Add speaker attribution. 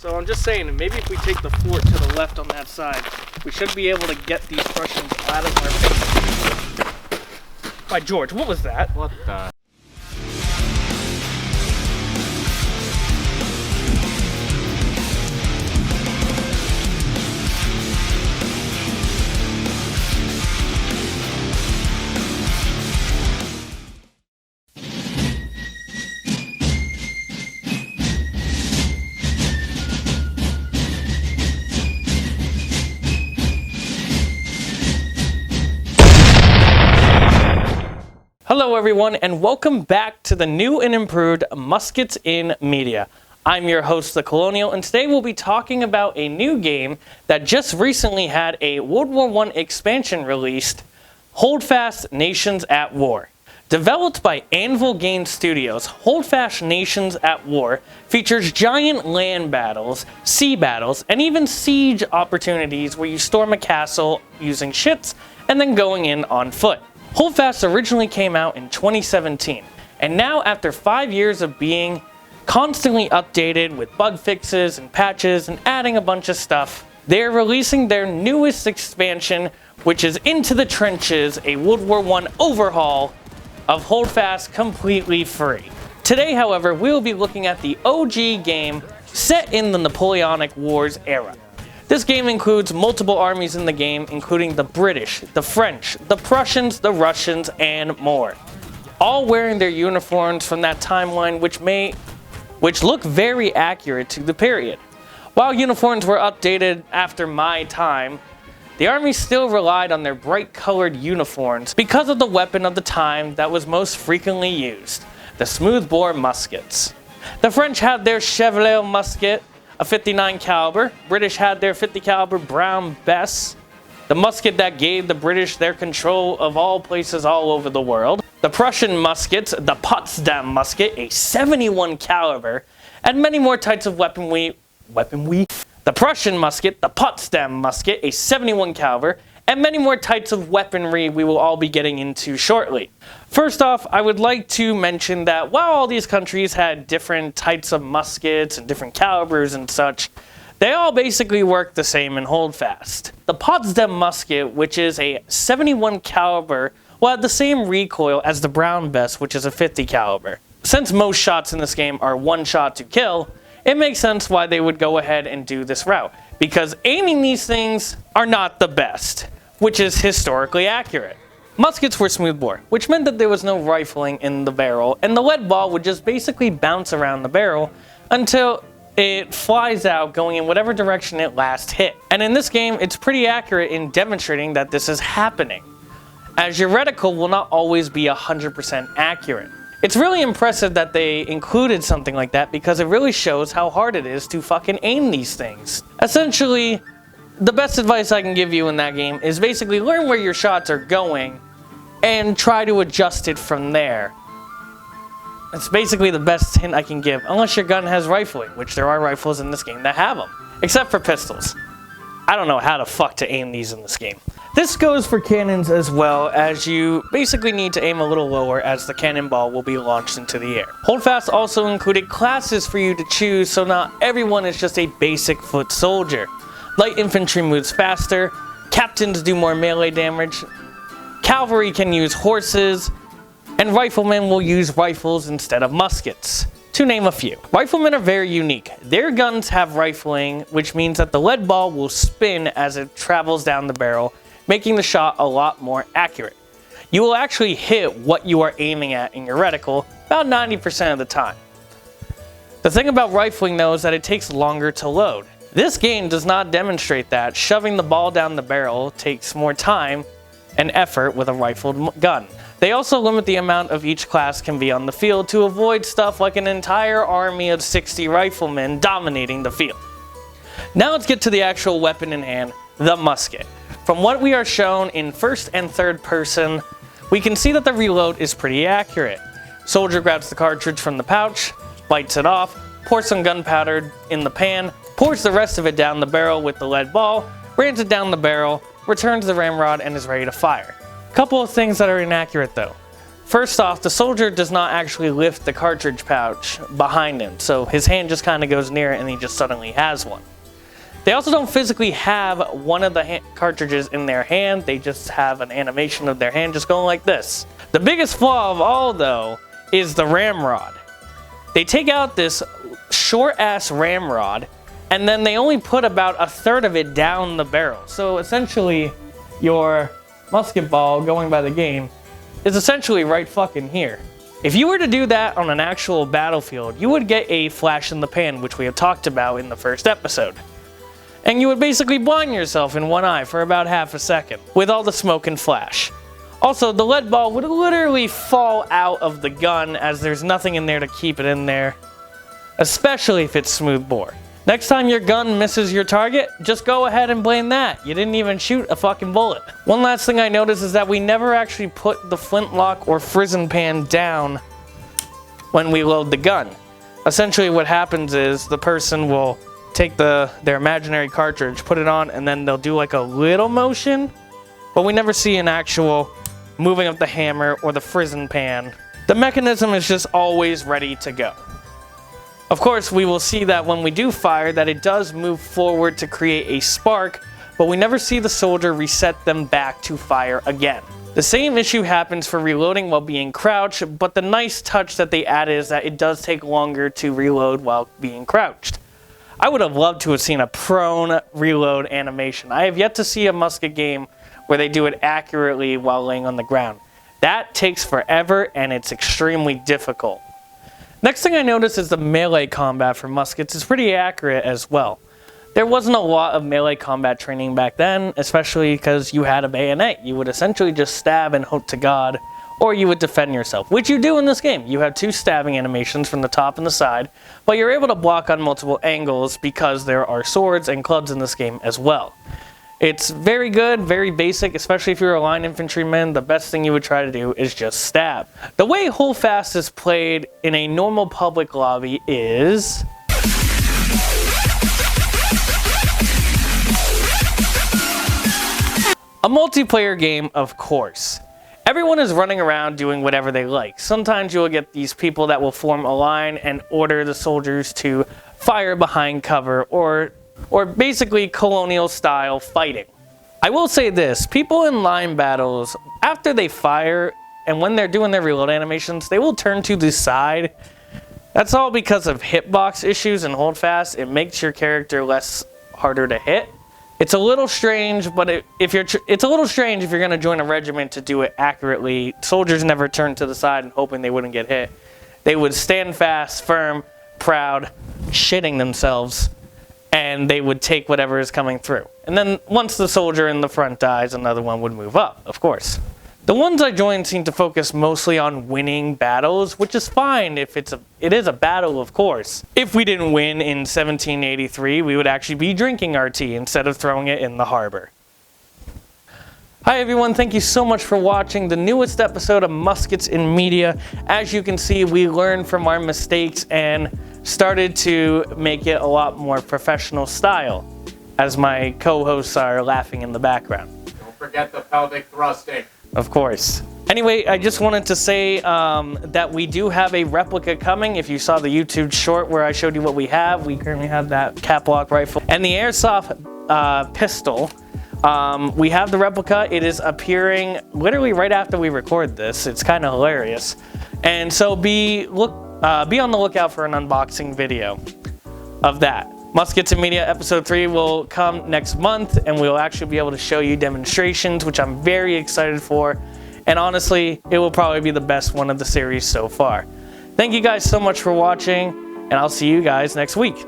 Speaker 1: So I'm just saying, maybe if we take the fort to the left on that side, we should be able to get these Prussians out of our face. By George, what was that?
Speaker 2: What the?
Speaker 1: Hello everyone, and welcome back to the new and improved Muskets in Media. I'm your host, The Colonial, and today we'll be talking about a new game that just recently had a World War I expansion released, Holdfast Nations at War. Developed by Anvil Games Studios, Holdfast Nations at War features giant land battles, sea battles, and even siege opportunities where you storm a castle using ships and then going in on foot. Holdfast originally came out in 2017, and now after 5 years of being constantly updated with bug fixes and patches and adding a bunch of stuff, they're releasing their newest expansion, which is Into the Trenches, a World War I overhaul of Holdfast completely free. Today, however, we'll be looking at the OG game set in the Napoleonic Wars era. This game includes multiple armies in the game, including the British, the French, the Prussians, the Russians, and more. All wearing their uniforms from that timeline which look very accurate to the period. While uniforms were updated after my time, the army still relied on their bright colored uniforms because of the weapon of the time that was most frequently used, the smoothbore muskets. The French had their Chevalier musket, a 59 caliber. British had their 50 caliber Brown Bess, the musket that gave the British their control of all places all over the world. The Prussian muskets, the Potsdam musket, a 71 caliber, and many more types of weaponry. The Prussian musket, the Potsdam musket, a 71 caliber, and many more types of weaponry we will all be getting into shortly. First off, I would like to mention that while all these countries had different types of muskets and different calibers and such, they all basically work the same in Holdfast. The Potsdam musket, which is a 71 caliber, will have the same recoil as the Brown Bess, which is a 50 caliber. Since most shots in this game are one shot to kill, it makes sense why they would go ahead and do this route, because aiming these things are not the best, which is historically accurate. Muskets were smoothbore, which meant that there was no rifling in the barrel, and the lead ball would just basically bounce around the barrel until it flies out going in whatever direction it last hit. And in this game, it's pretty accurate in demonstrating that this is happening, as your reticle will not always be 100% accurate. It's really impressive that they included something like that because it really shows how hard it is to fucking aim these things. Essentially, the best advice I can give you in that game is basically learn where your shots are going and try to adjust it from there. It's basically the best hint I can give, unless your gun has rifling, which there are rifles in this game that have them, except for pistols. I don't know how the fuck to aim these in this game. This goes for cannons as well, as you basically need to aim a little lower as the cannonball will be launched into the air. Holdfast also included classes for you to choose, so not everyone is just a basic foot soldier. Light infantry moves faster, captains do more melee damage, cavalry can use horses, and riflemen will use rifles instead of muskets, to name a few. Riflemen are very unique. Their guns have rifling, which means that the lead ball will spin as it travels down the barrel, making the shot a lot more accurate. You will actually hit what you are aiming at in your reticle about 90% of the time. The thing about rifling though is that it takes longer to load. This game does not demonstrate that. Shoving the ball down the barrel takes more time and effort with a rifled gun. They also limit the amount of each class can be on the field to avoid stuff like an entire army of 60 riflemen dominating the field. Now let's get to the actual weapon in hand, the musket. From what we are shown in first and third person, we can see that the reload is pretty accurate. Soldier grabs the cartridge from the pouch, lights it off, pours some gunpowder in the pan, pours the rest of it down the barrel with the lead ball, rams it down the barrel, returns the ramrod, and is ready to fire. Couple of things that are inaccurate though. First off, the soldier does not actually lift the cartridge pouch behind him, so his hand just kind of goes near it and he just suddenly has one. They also don't physically have one of the cartridges in their hand, they just have an animation of their hand just going like this. The biggest flaw of all, though, is the ramrod. They take out this short-ass ramrod, and then they only put about a third of it down the barrel. So essentially, your musket ball, going by the game, is essentially right fucking here. If you were to do that on an actual battlefield, you would get a flash in the pan, which we have talked about in the first episode. And you would basically blind yourself in one eye for about half a second, with all the smoke and flash. Also, the lead ball would literally fall out of the gun as there's nothing in there to keep it in there, especially if it's smooth bore. Next time your gun misses your target, just go ahead and blame that. You didn't even shoot a fucking bullet. One last thing I noticed is that we never actually put the flintlock or frizzen pan down when we load the gun. Essentially what happens is the person will take their imaginary cartridge, put it on, and then they'll do like a little motion, but we never see an actual moving of the hammer or the frizzen pan. The mechanism is just always ready to go. Of course, we will see that when we do fire that it does move forward to create a spark, but we never see the soldier reset them back to fire again. The same issue happens for reloading while being crouched, but the nice touch that they added is that it does take longer to reload while being crouched. I would have loved to have seen a prone reload animation. I have yet to see a musket game where they do it accurately while laying on the ground. That takes forever and it's extremely difficult. Next thing I noticed is the melee combat for muskets is pretty accurate as well. There wasn't a lot of melee combat training back then, especially because you had a bayonet. You would essentially just stab and hope to God, or you would defend yourself, which you do in this game. You have two stabbing animations from the top and the side, but you're able to block on multiple angles because there are swords and clubs in this game as well. It's very good, very basic, especially if you're a line infantryman. The best thing you would try to do is just stab. The way Holdfast is played in a normal public lobby is... a multiplayer game, of course. Everyone is running around doing whatever they like. Sometimes you'll get these people that will form a line and order the soldiers to fire behind cover, or basically colonial style fighting. I will say this, people in line battles, after they fire and when they're doing their reload animations, they will turn to the side. That's all because of hitbox issues in Holdfast. It makes your character less harder to hit. It's a little strange, but it's a little strange if you're going to join a regiment to do it accurately. Soldiers never turn to the side and hoping they wouldn't get hit. They would stand fast, firm, proud, shitting themselves, and they would take whatever is coming through. And then once the soldier in the front dies, another one would move up, of course. The ones I joined seem to focus mostly on winning battles, which is fine if it is a battle, of course. If we didn't win in 1783, we would actually be drinking our tea instead of throwing it in the harbor. Hi everyone, thank you so much for watching the newest episode of Muskets in Media. As you can see, we learned from our mistakes and started to make it a lot more professional style, as my co-hosts are laughing in the background.
Speaker 2: Don't forget the pelvic thrusting.
Speaker 1: Of course. Anyway, I just wanted to say that we do have a replica coming. If you saw the YouTube short where I showed you what we currently have that cap-lock rifle and the airsoft pistol. We have the replica. It is appearing literally right after we record this. It's kind of hilarious. And so be on the lookout for an unboxing video of that. Muskets in Media Episode 3 will come next month, and we'll actually be able to show you demonstrations, which I'm very excited for. And honestly, it will probably be the best one of the series so far. Thank you guys so much for watching, and I'll see you guys next week.